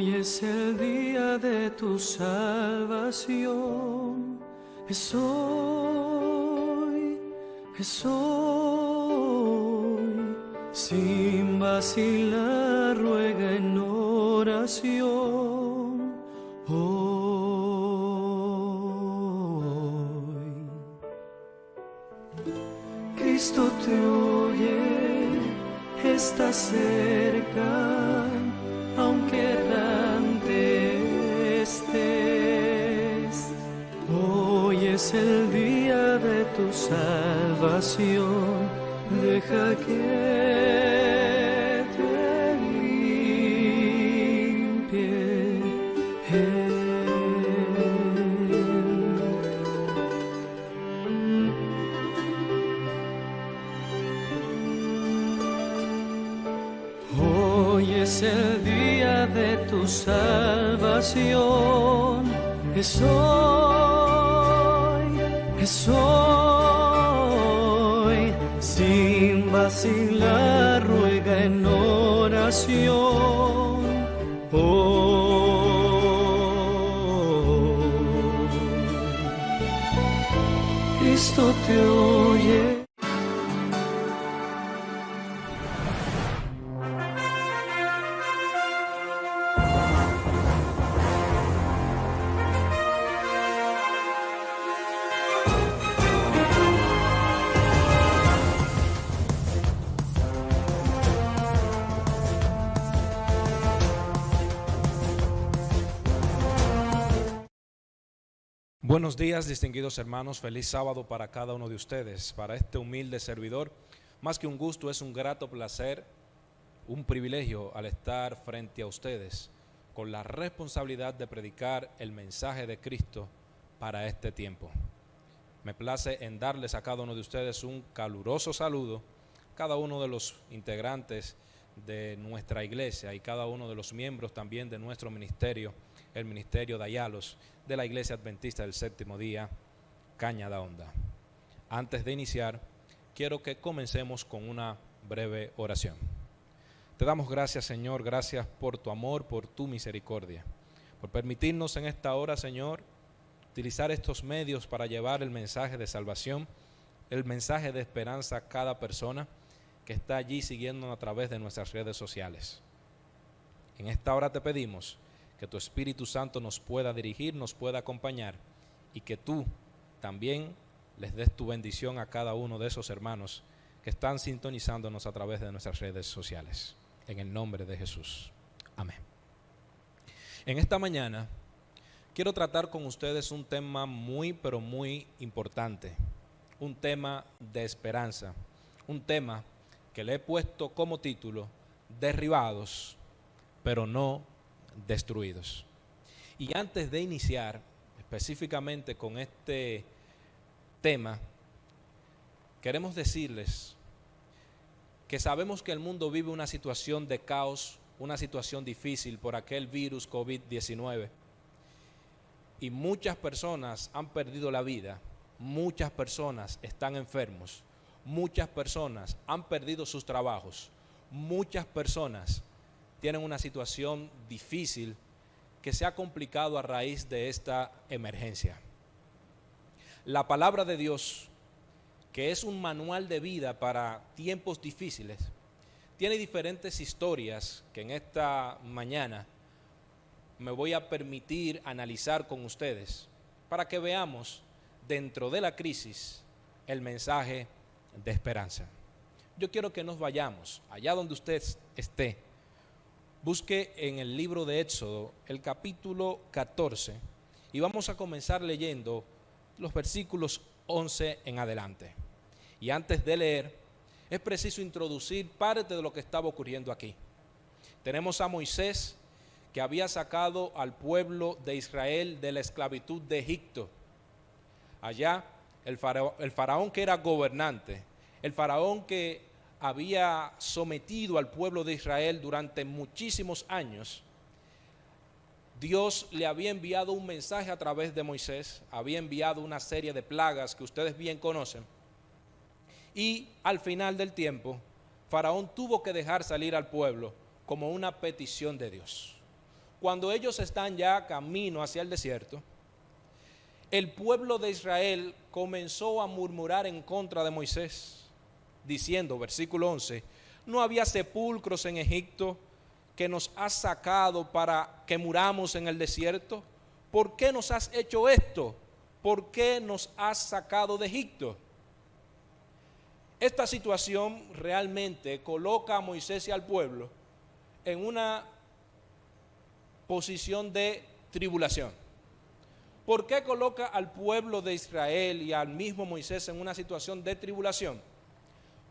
Hoy es el día de tu salvación. Es hoy, es hoy. Sin vacilar, ruega en oración. Hoy. Cristo te oye, está cerca, aunque errante estés. Hoy es el día de tu salvación, deja que te limpie Él. Hoy es el día de tu salvación, es hoy, es hoy. Sin vacilar, ruega en oración. Hoy. Cristo te oye. Buenos días, distinguidos hermanos, feliz sábado para cada uno de ustedes. Para este humilde servidor, más que un gusto, es un grato placer, un privilegio al estar frente a ustedes con la responsabilidad de predicar el mensaje de Cristo para este tiempo. Me place en darles a cada uno de ustedes un caluroso saludo, cada uno de los integrantes de nuestra iglesia y cada uno de los miembros también de nuestro ministerio, el Ministerio de Ayalos, de la Iglesia Adventista del Séptimo Día, Cañada Honda. Antes de iniciar, quiero que comencemos con una breve oración. Te damos gracias, Señor, gracias por tu amor, por tu misericordia, por permitirnos en esta hora, Señor, utilizar estos medios para llevar el mensaje de salvación, el mensaje de esperanza a cada persona que está allí siguiéndonos a través de nuestras redes sociales. En esta hora te pedimos que tu Espíritu Santo nos pueda dirigir, nos pueda acompañar y que tú también les des tu bendición a cada uno de esos hermanos que están sintonizándonos a través de nuestras redes sociales. En el nombre de Jesús. Amén. En esta mañana quiero tratar con ustedes un tema muy, pero muy importante, un tema de esperanza, un tema que le he puesto como título, derribados, pero no destruidos. Y antes de iniciar específicamente con este tema, queremos decirles que sabemos que el mundo vive una situación de caos, una situación difícil por aquel virus COVID-19, y muchas personas han perdido la vida, muchas personas están enfermos, muchas personas han perdido sus trabajos, muchas personas tienen una situación difícil que se ha complicado a raíz de esta emergencia. La palabra de Dios, que es un manual de vida para tiempos difíciles, tiene diferentes historias que en esta mañana me voy a permitir analizar con ustedes para que veamos dentro de la crisis el mensaje de esperanza. Yo quiero que nos vayamos allá donde usted esté. Busque en el libro de Éxodo el capítulo 14 y vamos a comenzar leyendo los versículos 11 en adelante. Y antes de leer, es preciso introducir parte de lo que estaba ocurriendo aquí. Tenemos a Moisés, que había sacado al pueblo de Israel de la esclavitud de Egipto. Allá el faraón que era gobernante, el faraón que había sometido al pueblo de Israel durante muchísimos años, Dios le había enviado un mensaje a través de Moisés, había enviado una serie de plagas que ustedes bien conocen, y al final del tiempo, Faraón tuvo que dejar salir al pueblo como una petición de Dios. cuando ellos están ya camino hacia el desierto, el pueblo de Israel comenzó a murmurar en contra de Moisés, diciendo, versículo 11, ¿no había sepulcros en Egipto que nos has sacado para que muramos en el desierto? ¿Por qué nos has hecho esto? ¿Por qué nos has sacado de Egipto? Esta situación realmente coloca a Moisés y al pueblo en una posición de tribulación. ¿Por qué coloca al pueblo de Israel y al mismo Moisés en una situación de tribulación?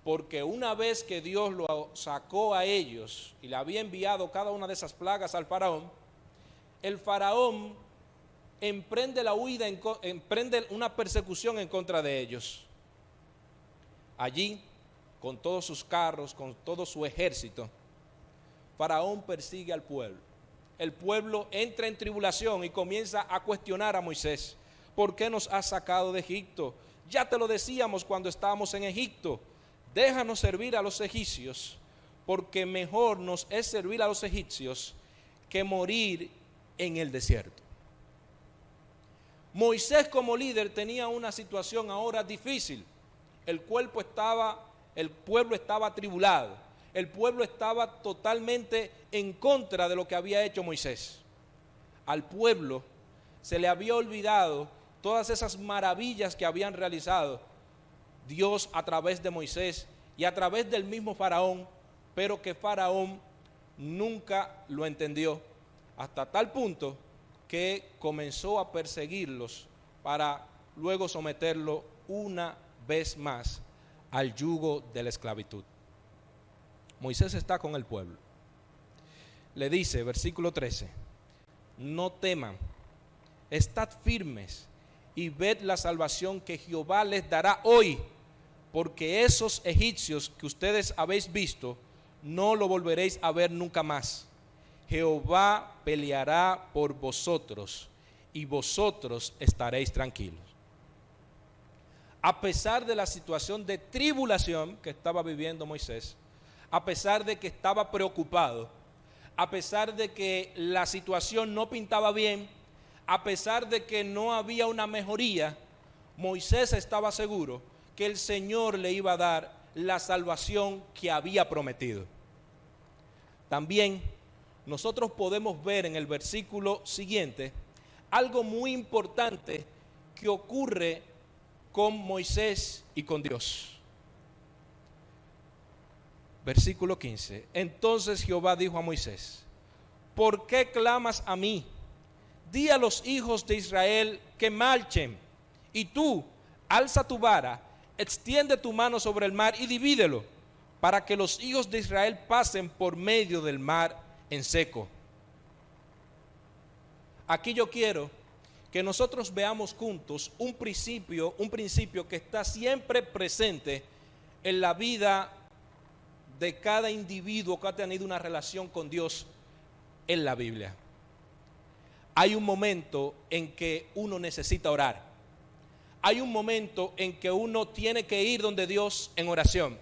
Porque una vez que Dios lo sacó a ellos y le había enviado cada una de esas plagas al faraón, el faraón emprende la huida, emprende una persecución en contra de ellos. Allí, con todos sus carros, con todo su ejército, faraón persigue al pueblo. El pueblo entra en tribulación y comienza a cuestionar a Moisés. ¿Por qué nos has sacado de Egipto? Ya te lo decíamos cuando estábamos en Egipto. Déjanos servir a los egipcios, porque mejor nos es servir a los egipcios que morir en el desierto. Moisés como líder tenía una situación ahora difícil. El pueblo estaba atribulado. El pueblo estaba totalmente en contra de lo que había hecho Moisés. Al pueblo se le había olvidado todas esas maravillas que habían realizado Dios a través de Moisés y a través del mismo faraón, pero que faraón nunca lo entendió, hasta tal punto que comenzó a perseguirlos para luego someterlo una vez más al yugo de la esclavitud. Moisés está con el pueblo. Le dice, versículo 13, no teman, estad firmes y ved la salvación que Jehová les dará hoy, porque esos egipcios que ustedes habéis visto, no lo volveréis a ver nunca más. Jehová peleará por vosotros y vosotros estaréis tranquilos. A pesar de la situación de tribulación que estaba viviendo Moisés, a pesar de que estaba preocupado, a pesar de que la situación no pintaba bien, a pesar de que no había una mejoría, Moisés estaba seguro que el Señor le iba a dar la salvación que había prometido. También nosotros podemos ver en el versículo siguiente algo muy importante que ocurre con Moisés y con Dios. Versículo 15. Entonces Jehová dijo a Moisés, ¿por qué clamas a mí? Di a los hijos de Israel que marchen, y tú, alza tu vara, extiende tu mano sobre el mar y divídelo, para que los hijos de Israel pasen por medio del mar en seco. Aquí yo quiero que nosotros veamos juntos un principio que está siempre presente en la vida de cada individuo que ha tenido una relación con Dios en la Biblia. Hay un momento en que uno necesita orar. Hay un momento en que uno tiene que ir donde Dios en oración.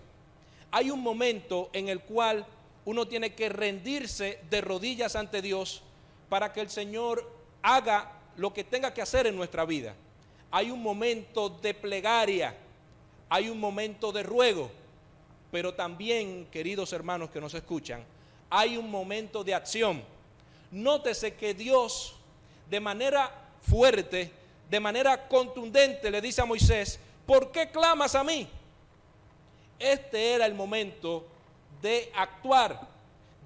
Hay un momento en el cual uno tiene que rendirse de rodillas ante Dios para que el Señor haga lo que tenga que hacer en nuestra vida. Hay un momento de plegaria, hay un momento de ruego, pero también, queridos hermanos que nos escuchan, hay un momento de acción. Nótese que Dios, de manera fuerte, de manera contundente, le dice a Moisés, ¿por qué clamas a mí? Este era el momento de actuar.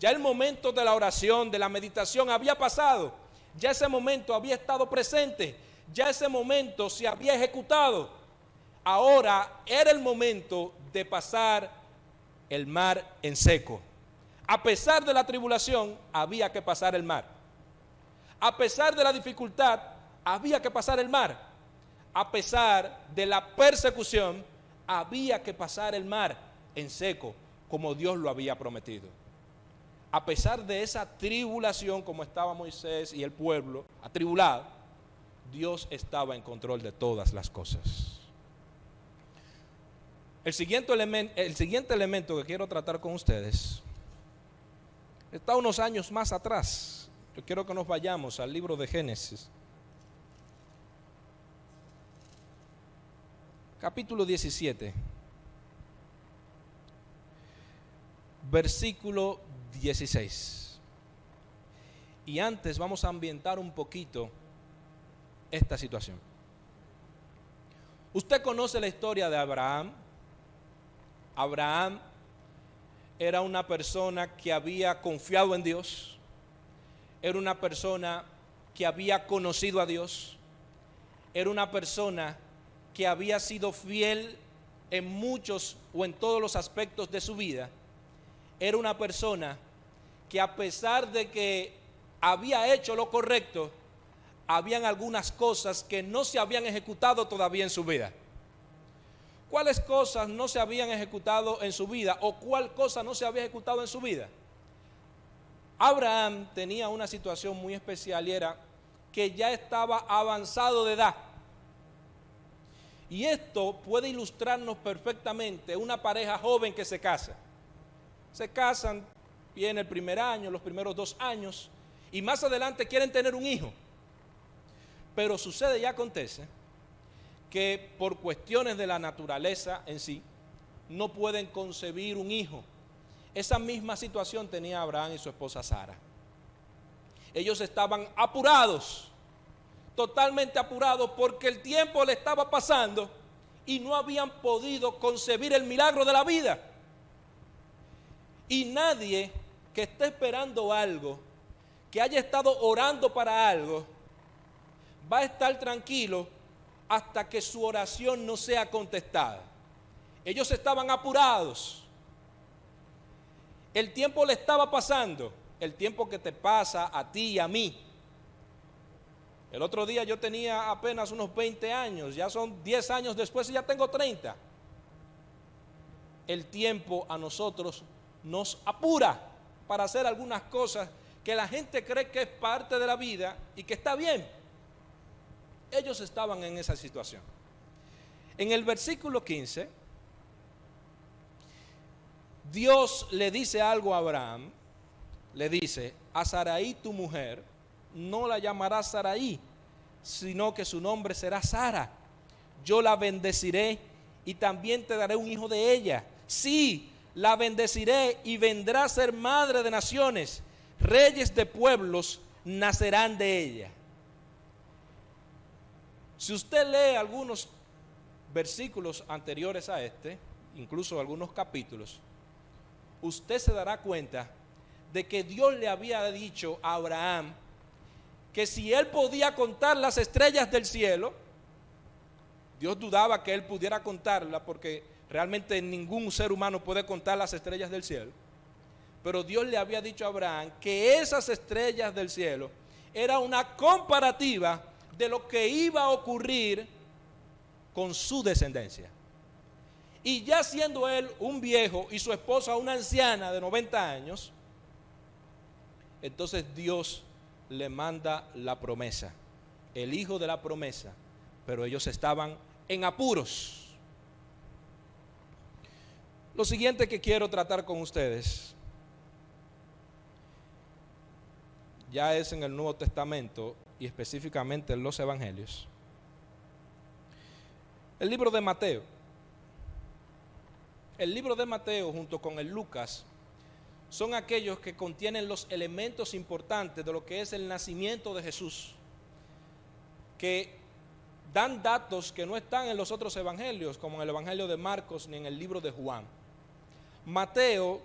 Ya el momento de la oración, de la meditación había pasado. Ya ese momento había estado presente. Ya ese momento se había ejecutado. Ahora era el momento de pasar el mar en seco. A pesar de la tribulación, había que pasar el mar. A pesar de la dificultad, había que pasar el mar. A pesar de la persecución, había que pasar el mar en seco, como Dios lo había prometido. A pesar de esa tribulación, como estaba Moisés y el pueblo atribulado, Dios estaba en control de todas las cosas. El siguiente elemento que quiero tratar con ustedes está unos años más atrás, Yo quiero que nos vayamos al libro de Génesis, capítulo 17, versículo 16. Y antes vamos a ambientar un poquito esta situación. Usted conoce la historia de Abraham. Abraham era una persona que había confiado en Dios, era una persona que había conocido a Dios, era una persona que había sido fiel en muchos o en todos los aspectos de su vida. Era una persona que, a pesar de que había hecho lo correcto, habían algunas cosas que no se habían ejecutado todavía en su vida. ¿Cuáles cosas no se habían ejecutado en su vida o cuál cosa no se había ejecutado en su vida? Abraham tenía una situación muy especial y era que ya estaba avanzado de edad. Y esto puede ilustrarnos perfectamente una pareja joven que se casa. Se casan, viene el primer año, los primeros 2 años, y más adelante quieren tener un hijo. Pero sucede y acontece que por cuestiones de la naturaleza en sí, no pueden concebir un hijo. Esa misma situación tenía Abraham y su esposa Sara. Ellos estaban apurados, totalmente apurados, porque el tiempo le estaba pasando y no habían podido concebir el milagro de la vida. Y nadie que esté esperando algo, que haya estado orando para algo, va a estar tranquilo hasta que su oración no sea contestada. Ellos estaban apurados. El tiempo le estaba pasando, el tiempo que te pasa a ti y a mí. El otro día yo tenía apenas unos 20 años, ya son 10 años después y ya tengo 30. El tiempo a nosotros nos apura para hacer algunas cosas que la gente cree que es parte de la vida y que está bien. Ellos estaban en esa situación. En el versículo 15, Dios le dice algo a Abraham. Le dice: a Sarai tu mujer no la llamarás Sarai, sino que su nombre será Sara. Yo la bendeciré y también te daré un hijo de ella. Sí, la bendeciré y vendrá a ser madre de naciones. Reyes de pueblos nacerán de ella. Si usted lee algunos versículos anteriores a este, incluso algunos capítulos, usted se dará cuenta de que Dios le había dicho a Abraham que si él podía contar las estrellas del cielo, Dios dudaba que él pudiera contarlas porque realmente ningún ser humano puede contar las estrellas del cielo. Pero Dios le había dicho a Abraham que esas estrellas del cielo era una comparativa de lo que iba a ocurrir con su descendencia. Y ya siendo él un viejo y su esposa una anciana de 90 años, entonces Dios le manda la promesa, el hijo de la promesa, pero ellos estaban en apuros. Lo siguiente que quiero tratar con ustedes ya es en el Nuevo Testamento y específicamente en los Evangelios. El libro de Mateo. El libro de Mateo junto con el Lucas son aquellos que contienen los elementos importantes de lo que es el nacimiento de Jesús, que dan datos que no están en los otros evangelios, como en el Evangelio de Marcos ni en el libro de Juan. Mateo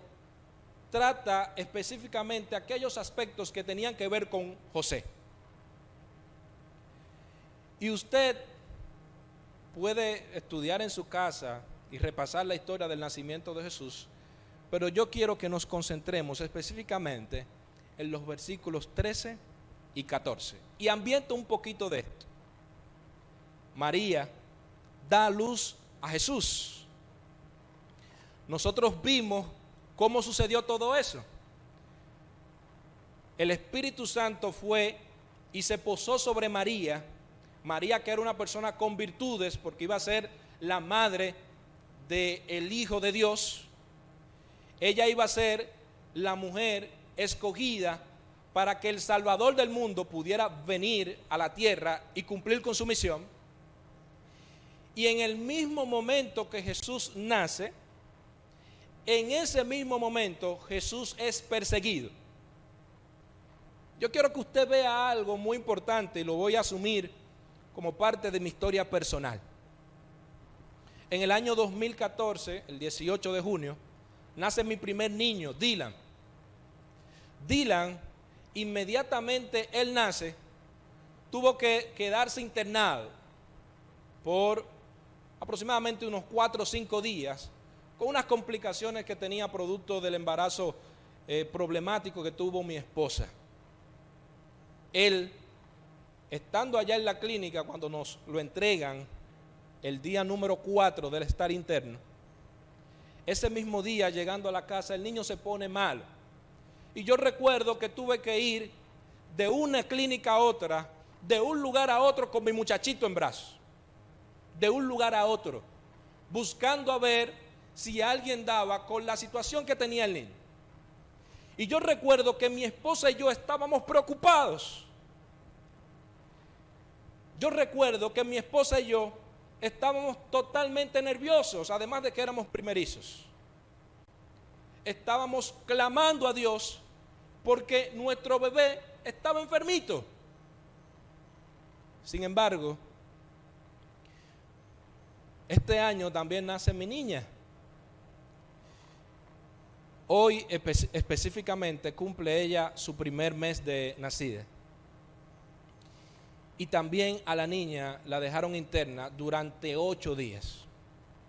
trata específicamente aquellos aspectos que tenían que ver con José. Y usted puede estudiar en su casa y repasar la historia del nacimiento de Jesús, pero yo quiero que nos concentremos específicamente en los versículos 13 y 14. Y ambiento un poquito de esto. María da a luz a Jesús. Nosotros vimos cómo sucedió todo eso. El Espíritu Santo fue y se posó sobre María. María, que era una persona con virtudes, porque iba a ser la madre del Hijo de Dios. Ella iba a ser la mujer escogida para que el Salvador del mundo pudiera venir a la tierra y cumplir con su misión. Y en el mismo momento que Jesús nace, en ese mismo momento Jesús es perseguido. Yo quiero que usted vea algo muy importante y lo voy a asumir como parte de mi historia personal. En el año 2014, el 18 de junio, nace mi primer niño, Dylan. Dylan, inmediatamente él nace, tuvo que quedarse internado por aproximadamente unos 4 o 5 días, con unas complicaciones que tenía producto del embarazo problemático que tuvo mi esposa. Él, estando allá en la clínica, cuando nos lo entregan, el día número 4 del estar interno, ese mismo día, llegando a la casa, el niño se pone mal. Y yo recuerdo que tuve que ir de una clínica a otra, de un lugar a otro con mi muchachito en brazos. De un lugar a otro, buscando a ver si alguien daba con la situación que tenía el niño. Y yo recuerdo que mi esposa y yo estábamos preocupados. Yo recuerdo que mi esposa y yo estábamos totalmente nerviosos, además de que éramos primerizos. Estábamos clamando a Dios porque nuestro bebé estaba enfermito. Sin embargo, este año también nace mi niña. Hoy específicamente cumple ella su primer mes de nacida. Y también a la niña la dejaron interna durante 8 días.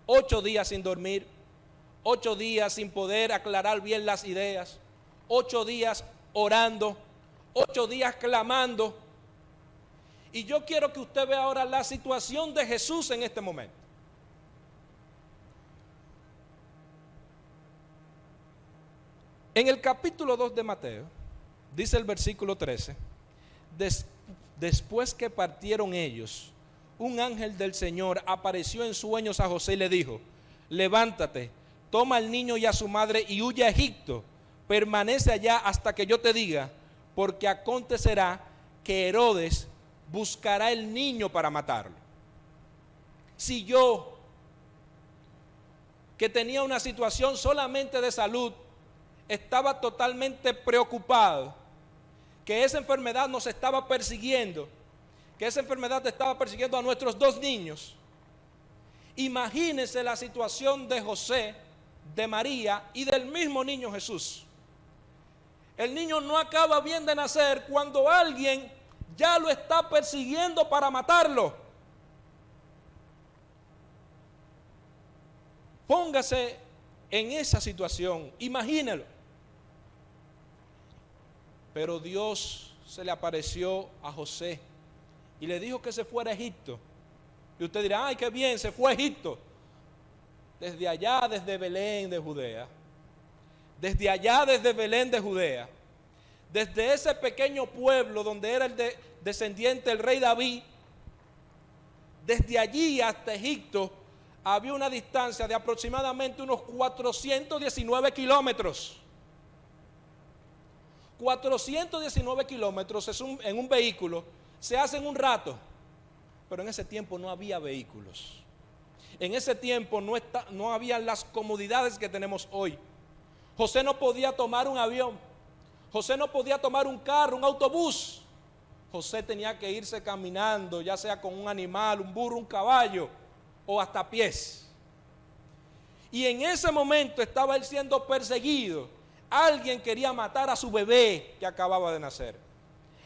8 días sin dormir, 8 días sin poder aclarar bien las ideas, 8 días orando, 8 días clamando. Y yo quiero que usted vea ahora la situación de Jesús en este momento. En el capítulo 2 de Mateo, dice el versículo 13, después que partieron ellos, un ángel del Señor apareció en sueños a José y le dijo: levántate, toma al niño y a su madre y huye a Egipto, permanece allá hasta que yo te diga, porque acontecerá que Herodes buscará el niño para matarlo. Si yo, que tenía una situación solamente de salud, estaba totalmente preocupado, que esa enfermedad nos estaba persiguiendo, que esa enfermedad estaba persiguiendo a nuestros 2 niños. Imagínense la situación de José, de María y del mismo niño Jesús. El niño no acaba bien de nacer cuando alguien ya lo está persiguiendo para matarlo. Póngase en esa situación, imagínelo. Pero Dios se le apareció a José y le dijo que se fuera a Egipto. Y usted dirá: ay, qué bien, se fue a Egipto. Desde allá, desde Belén de Judea, desde allá, desde Belén de Judea, desde ese pequeño pueblo donde era el descendiente del rey David, desde allí hasta Egipto había una distancia de aproximadamente unos 419 kilómetros. 419 kilómetros en un vehículo se hace en un rato, pero en ese tiempo no había vehículos. En ese tiempo no había las comodidades que tenemos hoy. José no podía tomar un avión, José no podía tomar un carro, un autobús. José tenía que irse caminando, ya sea con un animal, un burro, un caballo o hasta a pies. Y en ese momento estaba él siendo perseguido. Alguien quería matar a su bebé que acababa de nacer.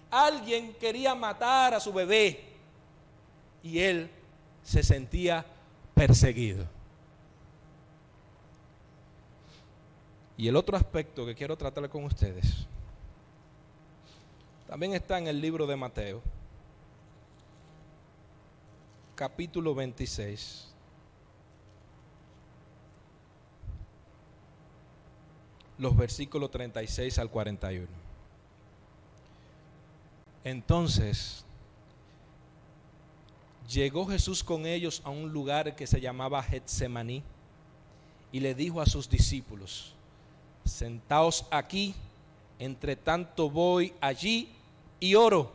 Alguien quería matar a su bebé. Y él se sentía perseguido. Y el otro aspecto que quiero tratar con ustedes también está en el libro de Mateo, capítulo 26. Los versículos 36 al 41. Entonces llegó Jesús con ellos a un lugar que se llamaba Getsemaní y le dijo a sus discípulos: sentaos aquí Entre tanto voy allí y oro.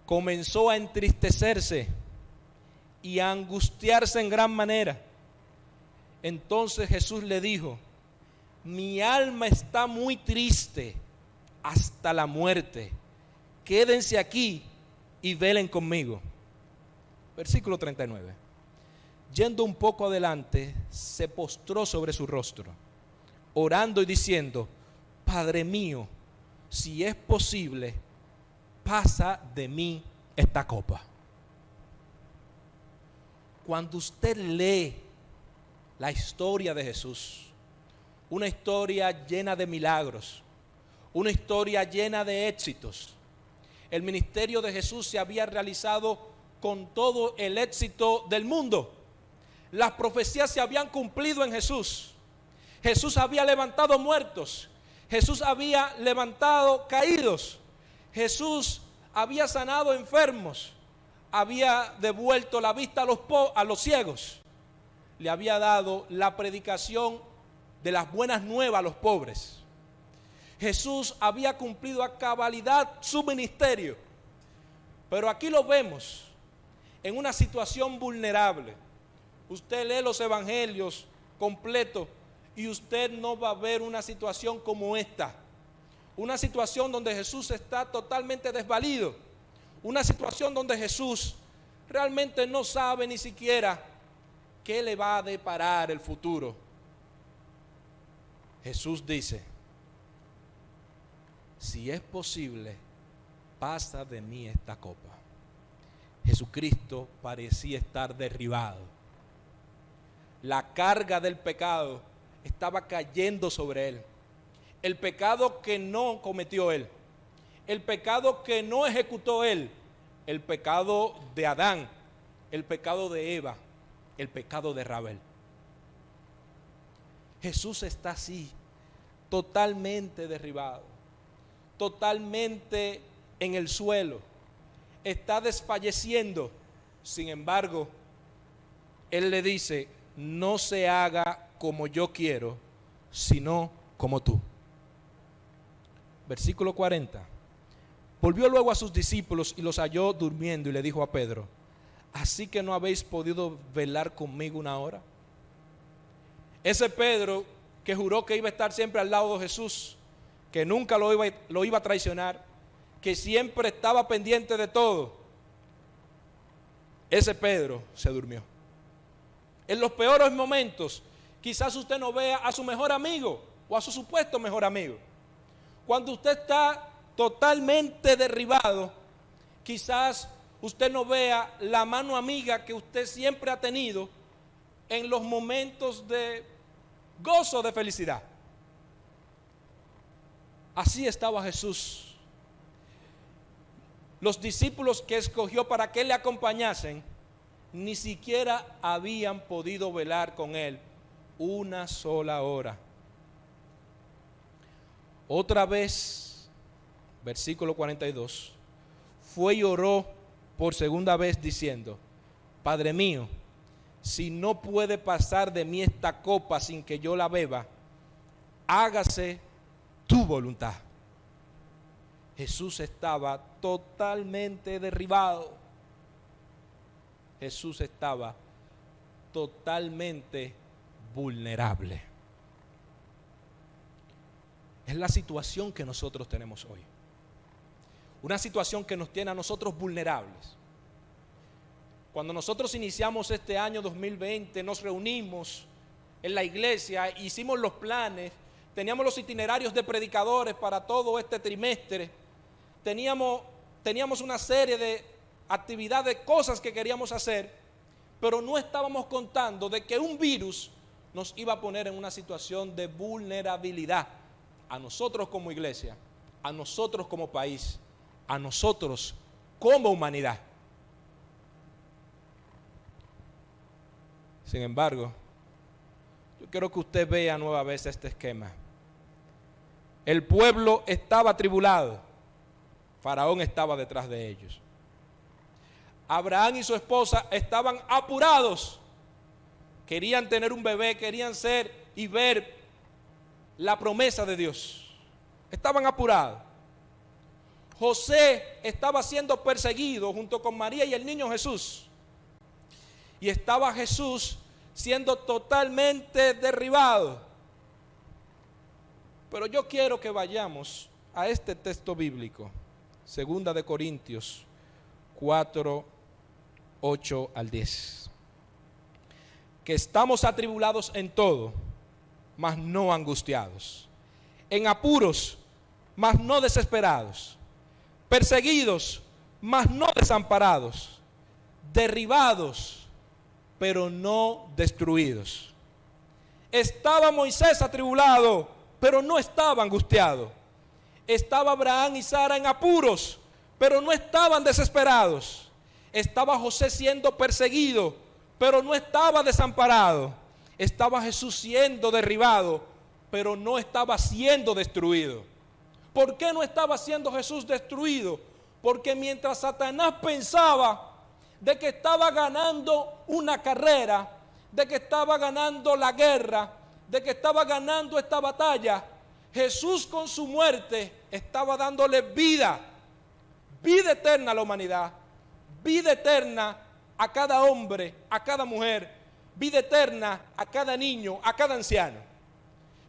Comenzó a entristecerse y a angustiarse en gran manera. Entonces Jesús le dijo: mi alma está muy triste hasta la muerte. Quédense aquí y velen conmigo. Versículo 39. Yendo un poco adelante, se postró sobre su rostro, orando y diciendo: Padre mío, si es posible, pasa de mí esta copa. Cuando usted lee la historia de Jesús, una historia llena de milagros, una historia llena de éxitos, el ministerio de Jesús se había realizado con todo el éxito del mundo. Las profecías se habían cumplido en Jesús. Jesús había levantado muertos. Jesús había levantado caídos. Jesús había sanado enfermos. Había devuelto la vista a los ciegos. Le había dado la predicación de las buenas nuevas a los pobres. Jesús había cumplido a cabalidad su ministerio. Pero aquí lo vemos en una situación vulnerable. Usted lee los evangelios completos y usted no va a ver una situación como esta. Una situación donde Jesús está totalmente desvalido. Una situación donde Jesús realmente no sabe ni siquiera qué le va a deparar el futuro. Jesús dice: si es posible, pasa de mí esta copa. Jesucristo parecía estar derribado. La carga del pecado estaba cayendo sobre él. El pecado que no cometió él, el pecado que no ejecutó él, el pecado de Adán, el pecado de Eva, el pecado de Rabel. Jesús está así, totalmente derribado, totalmente en el suelo, está desfalleciendo. Sin embargo, Él le dice: no se haga como yo quiero, sino como tú. Versículo 40. Volvió luego a sus discípulos y los halló durmiendo y le dijo a Pedro: ¿así que no habéis podido velar conmigo una hora? Ese Pedro que juró que iba a estar siempre al lado de Jesús, que nunca lo iba a traicionar, que siempre estaba pendiente de todo, ese Pedro se durmió. En los peores momentos, quizás usted no vea a su mejor amigo o a su supuesto mejor amigo. Cuando usted está totalmente derribado, quizás usted no vea la mano amiga que usted siempre ha tenido en los momentos de gozo, de felicidad. Así estaba Jesús. Los discípulos que escogió para que le acompañasen ni siquiera habían podido velar con él una sola hora. Otra vez, versículo 42, fue y oró por segunda vez diciendo: Padre mío, si no puede pasar de mí esta copa sin que yo la beba, hágase tu voluntad. Jesús estaba totalmente derribado. Jesús estaba totalmente vulnerable. Es la situación que nosotros tenemos hoy. Una situación que nos tiene a nosotros vulnerables. Cuando nosotros iniciamos este año 2020, nos reunimos en la iglesia, hicimos los planes, teníamos los itinerarios de predicadores para todo este trimestre, teníamos una serie de actividades, cosas que queríamos hacer, pero no estábamos contando de que un virus nos iba a poner en una situación de vulnerabilidad a nosotros como iglesia, a nosotros como país, a nosotros como humanidad. Sin embargo, yo quiero que usted vea nueva vez este esquema. El pueblo estaba atribulado, Faraón estaba detrás de ellos. Abraham y su esposa estaban apurados, querían tener un bebé, querían ser y ver la promesa de Dios. Estaban apurados. José estaba siendo perseguido junto con María y el niño Jesús. Y estaba Jesús siendo totalmente derribado. Pero yo quiero que vayamos a este texto bíblico, 2 de Corintios 4, 8 al 10. Que estamos atribulados en todo, mas no angustiados, en apuros, mas no desesperados, perseguidos, mas no desamparados, derribados, pero no destruidos. Estaba Moisés atribulado, pero no estaba angustiado. Estaba Abraham y Sara en apuros, pero no estaban desesperados. Estaba José siendo perseguido, pero no estaba desamparado. Estaba Jesús siendo derribado, pero no estaba siendo destruido. ¿Por qué no estaba siendo Jesús destruido? Porque mientras Satanás pensaba de que estaba ganando una carrera, de que estaba ganando la guerra, de que estaba ganando esta batalla, Jesús con su muerte estaba dándole vida eterna a la humanidad, vida eterna a cada hombre, a cada mujer, vida eterna a cada niño, a cada anciano.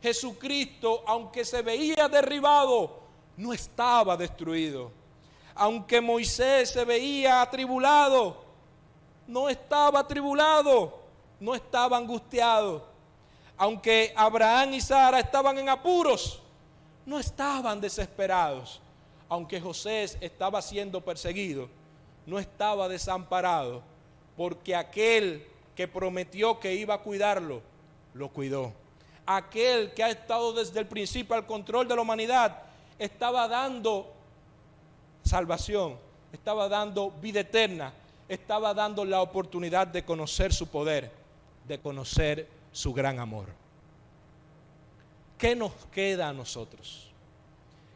Jesucristo, aunque se veía derribado, no estaba destruido. Aunque Moisés se veía atribulado, no estaba atribulado, no estaba angustiado. Aunque Abraham y Sara estaban en apuros, no estaban desesperados. Aunque José estaba siendo perseguido, no estaba desamparado, porque aquel que prometió que iba a cuidarlo, lo cuidó. Aquel que ha estado desde el principio al control de la humanidad, estaba dando salvación, estaba dando vida eterna, estaba dando la oportunidad de conocer su poder, de conocer su gran amor. ¿Qué nos queda a nosotros?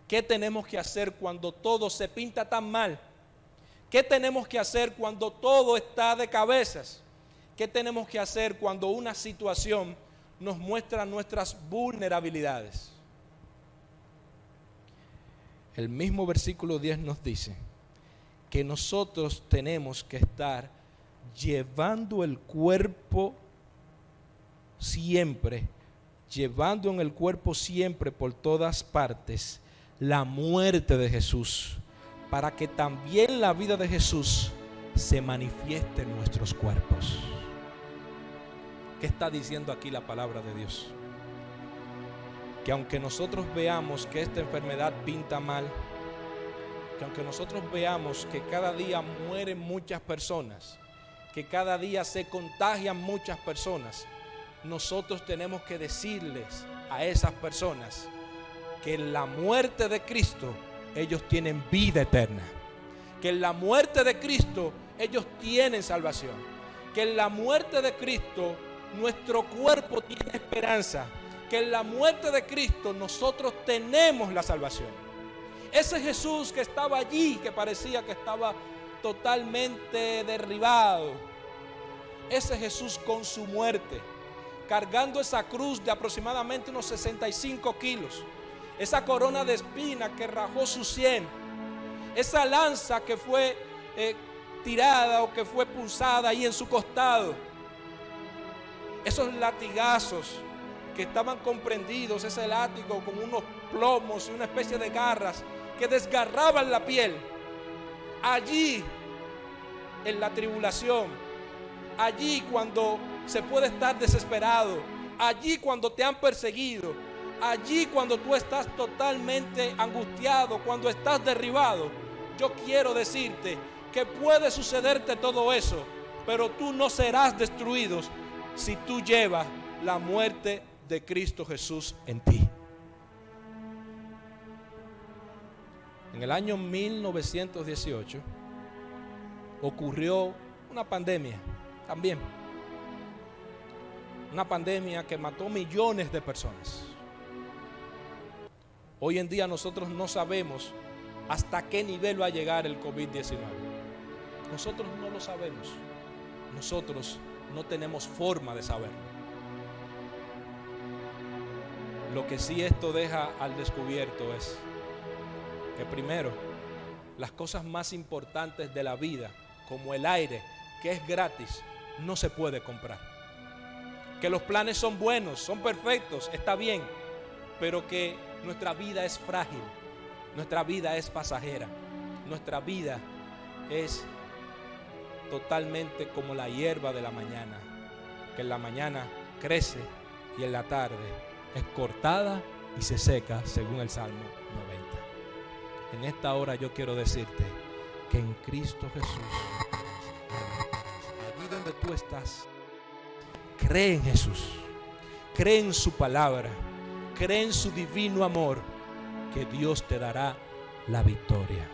¿Qué tenemos que hacer cuando todo se pinta tan mal? ¿Qué tenemos que hacer cuando todo está de cabezas? ¿Qué tenemos que hacer cuando una situación nos muestra nuestras vulnerabilidades? El mismo versículo 10 nos dice que nosotros tenemos que estar llevando el cuerpo siempre, llevando en el cuerpo siempre por todas partes la muerte de Jesús, para que también la vida de Jesús se manifieste en nuestros cuerpos. ¿Qué está diciendo aquí la palabra de Dios? Que aunque nosotros veamos que esta enfermedad pinta mal, que aunque nosotros veamos que cada día mueren muchas personas, que cada día se contagian muchas personas, nosotros tenemos que decirles a esas personas que en la muerte de Cristo ellos tienen vida eterna, que en la muerte de Cristo ellos tienen salvación, que en la muerte de Cristo nuestro cuerpo tiene esperanza, que en la muerte de Cristo nosotros tenemos la salvación. Ese Jesús que estaba allí, que parecía que estaba totalmente derribado, ese Jesús con su muerte, cargando esa cruz de aproximadamente unos 65 kilos, esa corona de espina que rajó su sien, esa lanza que fue tirada o que fue punzada ahí en su costado, esos latigazos que estaban comprendidos, ese látigo con unos plomos y una especie de garras que desgarraban la piel. Allí en la tribulación, allí cuando se puede estar desesperado, allí cuando te han perseguido, allí cuando tú estás totalmente angustiado, cuando estás derribado, yo quiero decirte que puede sucederte todo eso, pero tú no serás destruido si tú llevas la muerte de Cristo Jesús en ti. En el año 1918 ocurrió una pandemia también. Una pandemia que mató millones de personas. Hoy en día nosotros no sabemos hasta qué nivel va a llegar el COVID-19. Nosotros no lo sabemos. Nosotros no tenemos forma de saberlo. Lo que sí esto deja al descubierto es que primero, las cosas más importantes de la vida, como el aire, que es gratis, no se puede comprar. Que los planes son buenos, son perfectos, está bien, pero que nuestra vida es frágil, nuestra vida es pasajera, nuestra vida es totalmente como la hierba de la mañana, que en la mañana crece y en la tarde es cortada y se seca, según el Salmo 90. En esta hora yo quiero decirte que en Cristo Jesús, allí donde tú estás, cree en Jesús, cree en su palabra, cree en su divino amor, que Dios te dará la victoria.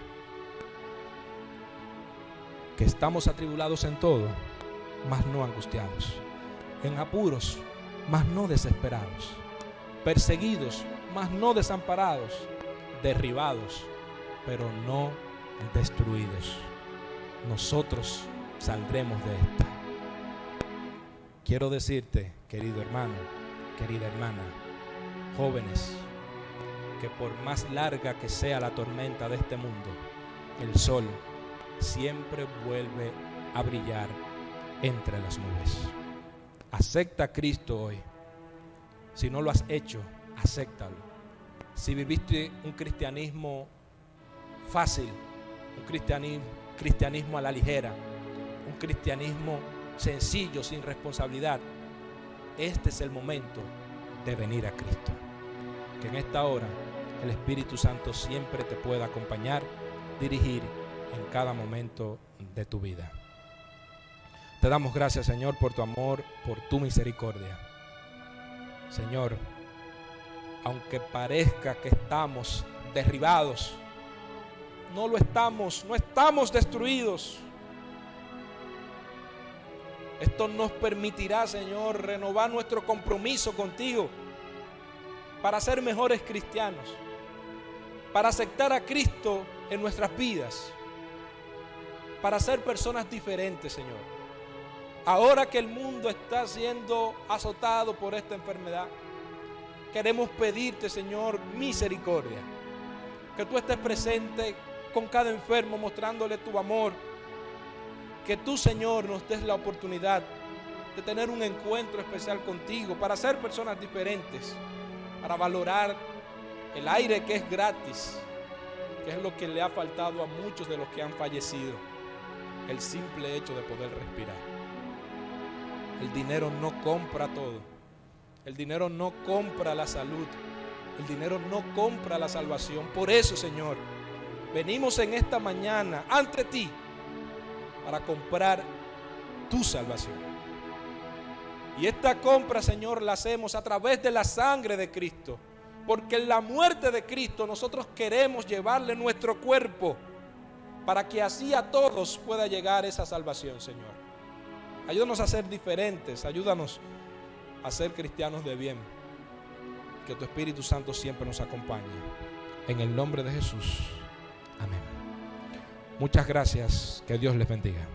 Que estamos atribulados en todo, mas no angustiados, en apuros, mas no desesperados, perseguidos, mas no desamparados, derribados, pero no destruidos. Nosotros saldremos de esta. Quiero decirte, querido hermano, querida hermana, jóvenes, que por más larga que sea la tormenta de este mundo, el sol siempre vuelve a brillar entre las nubes. Acepta a Cristo hoy. Si no lo has hecho, acéptalo. Si viviste un cristianismo fácil, un cristianismo a la ligera, un cristianismo sencillo, sin responsabilidad, este es el momento de venir a Cristo. Que en esta hora el Espíritu Santo siempre te pueda acompañar, dirigir en cada momento de tu vida. Te damos gracias, Señor, por tu amor, por tu misericordia. Señor, aunque parezca que estamos derribados, no lo estamos, no estamos destruidos. Esto nos permitirá, Señor, renovar nuestro compromiso contigo para ser mejores cristianos, para aceptar a Cristo en nuestras vidas, para ser personas diferentes, Señor. Ahora que el mundo está siendo azotado por esta enfermedad, queremos pedirte, Señor, misericordia. Que tú estés presente con cada enfermo, mostrándole tu amor. Que tú, Señor, nos des la oportunidad de tener un encuentro especial contigo, para ser personas diferentes, para valorar el aire que es gratis, que es lo que le ha faltado a muchos de los que han fallecido, el simple hecho de poder respirar. El dinero no compra todo. El dinero no compra la salud. El dinero no compra la salvación. Por eso, Señor, venimos en esta mañana ante ti para comprar tu salvación. Y esta compra, Señor, la hacemos a través de la sangre de Cristo. Porque en la muerte de Cristo nosotros queremos llevarle nuestro cuerpo, para que así a todos pueda llegar esa salvación, Señor. Ayúdanos a ser diferentes, ayúdanos a ser cristianos de bien. Que tu Espíritu Santo siempre nos acompañe. En el nombre de Jesús. Amén. Muchas gracias. Que Dios les bendiga.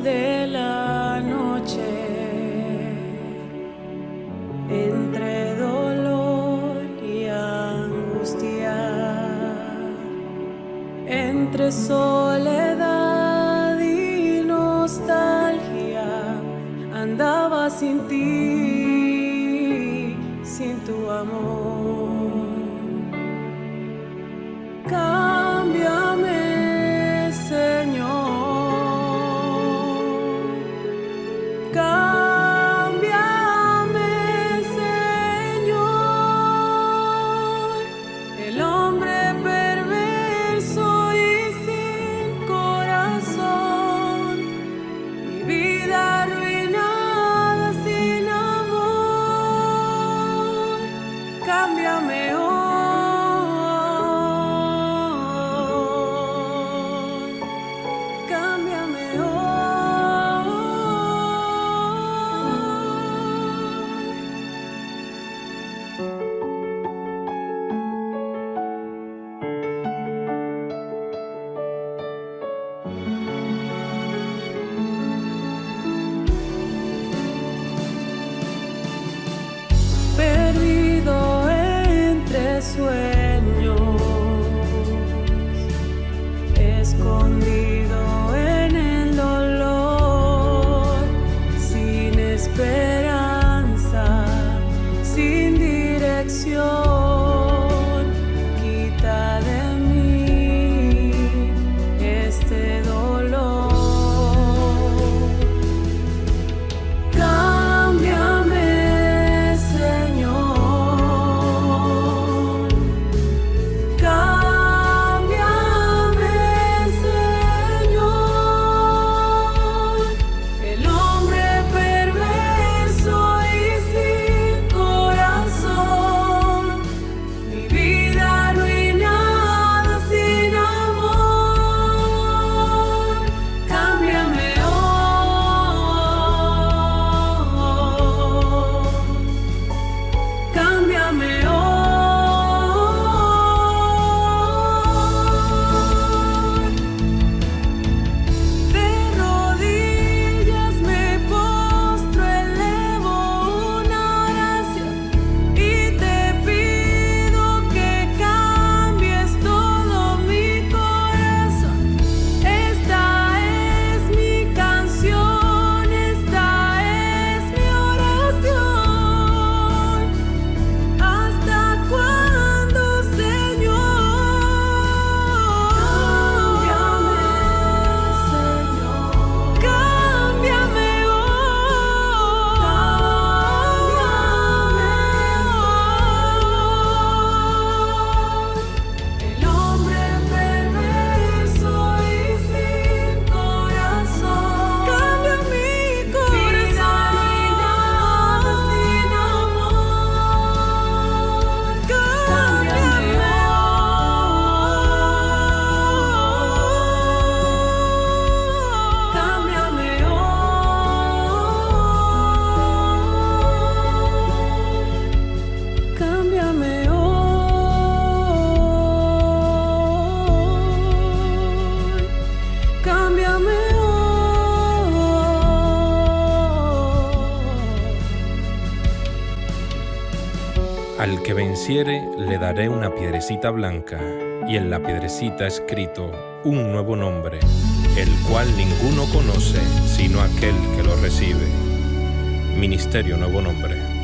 De la noche, entre dolor y angustia, entre soledad y nostalgia, andaba sin ti, sin tu amor. Cámbiame, Señor. Cámbiame, Señor. El hombre perverso y sin corazón, mi vida arruinada sin sueños, escondido en el dolor, sin esperanza, sin dirección. Quita de mí este dolor. Cámbiame, Señor. Cámbiame, Señor. El hombre perverso y sin corazón, mi vida arruinada sin amor. Cámbiame hoy. Cámbiame hoy. De rodillas me postro, elevo una oración y te pido que cambies todo mi corazón. Esta es mi canción, esta es mi oración. ¿Hasta cuándo, Señor? Cámbiame, Señor. Cámbiame hoy. El hombre perverso y sin corazón, cambia mi corazón. Vida sin amor. Cámbiame hoy. Cámbiame hoy. Cámbiame hoy. Cámbiame hoy. Al que venciere le daré una piedrecita blanca, y en la piedrecita escrito un nuevo nombre, el cual ninguno conoce sino aquel que lo recibe. Ministerio Nuevo Nombre.